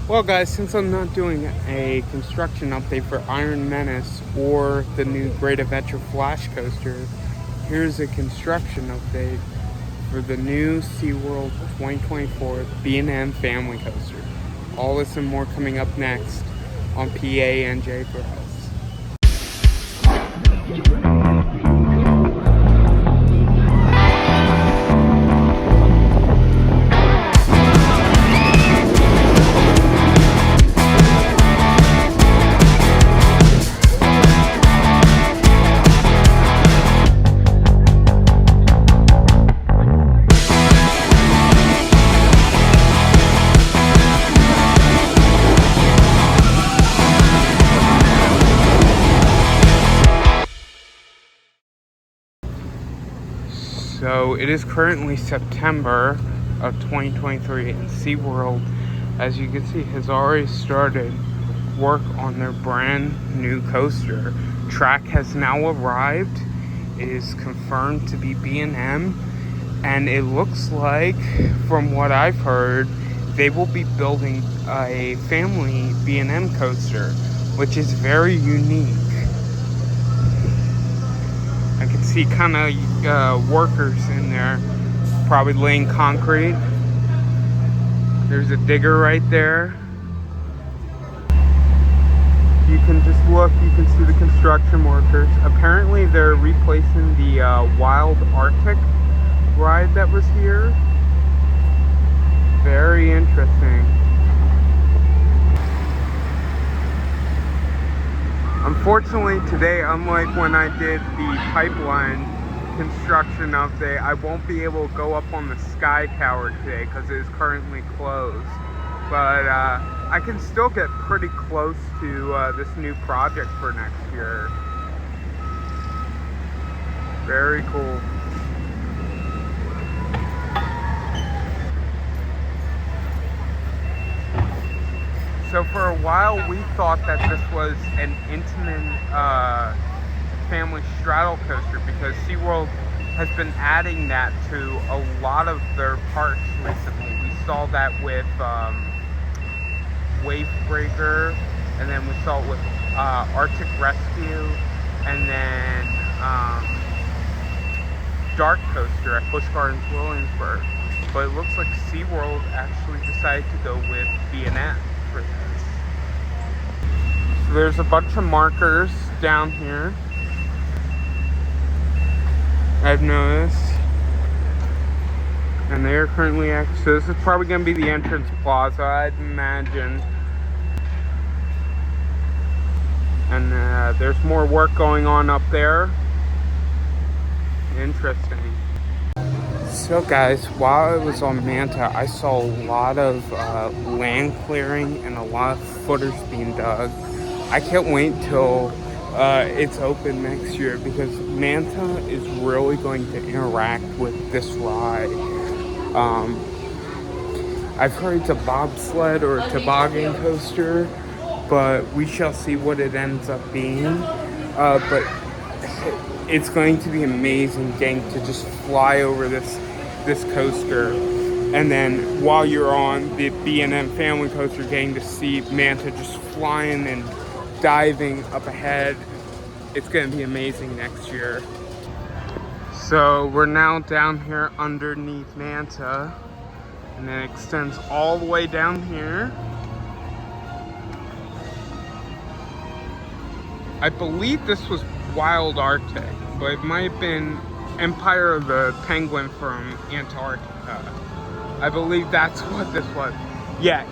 Well, guys, since I'm not doing a construction update for Iron Menace or the new Great Adventure Flash Coaster, here's a construction update for the new SeaWorld 2024 B&M Family Coaster. All this and more coming up next on PANJ Press. So it is currently September of 2023 and SeaWorld, as you can see, has already started work on their brand new coaster. Track has now arrived. It is confirmed to be B&M, and it looks like, from what I've heard, they will be building a family B&M coaster, which is very unique. I can see kind of workers in there, probably laying concrete. There's a digger right there. You can just look, you can see the construction workers. Apparently they're replacing the Wild Arctic ride that was here. Very interesting. Unfortunately today, unlike when I did the pipeline construction update, I won't be able to go up on the Sky Tower today because it is currently closed. But I can still get pretty close to this new project for next year. Very cool. So for a while, we thought that this was an intimate family straddle coaster because SeaWorld has been adding that to a lot of their parks recently. We saw that with Wavebreaker, and then we saw it with Arctic Rescue, and then Dark Coaster at Busch Gardens Williamsburg. But it looks like SeaWorld actually decided to go with B&M for this. So there's a bunch of markers down here, I've noticed, and they are currently active. So this is probably going to be the entrance plaza, I'd imagine. And there's more work going on up there. Interesting. So guys, while I was on Manta, I saw a lot of land clearing and a lot of footers being dug. I can't wait till it's open next year because Manta is really going to interact with this ride. I've heard it's a bobsled or a toboggan coaster, but we shall see what it ends up being. But it's going to be amazing getting to just fly over this coaster, and then while you're on the B&M Family Coaster, getting to see Manta just flying and diving up ahead. It's going to be amazing next year. So we're now down here underneath Manta, and then it extends all the way down here. I believe this was Wild Arctic, but it might have been Empire of the Penguin from Antarctica. I believe that's what this was. Yeah,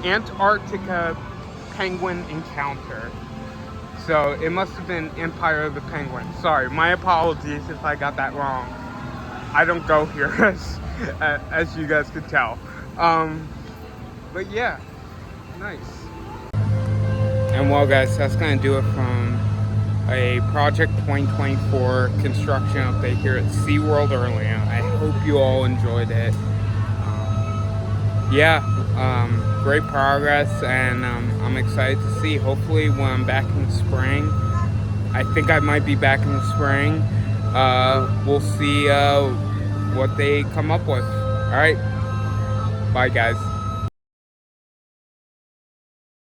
Antarctica Penguin Encounter. So it must have been Empire of the Penguin. Sorry, my apologies if I got that wrong. I don't go here, as you guys could tell. But yeah, nice. And well guys, that's gonna do it from a Project 2024 construction update here at SeaWorld Orlando. I hope you all enjoyed it. Great progress, and I'm excited to see. Hopefully when I'm back in the spring, I think I might be back in the spring, we'll see what they come up with. All right, bye guys.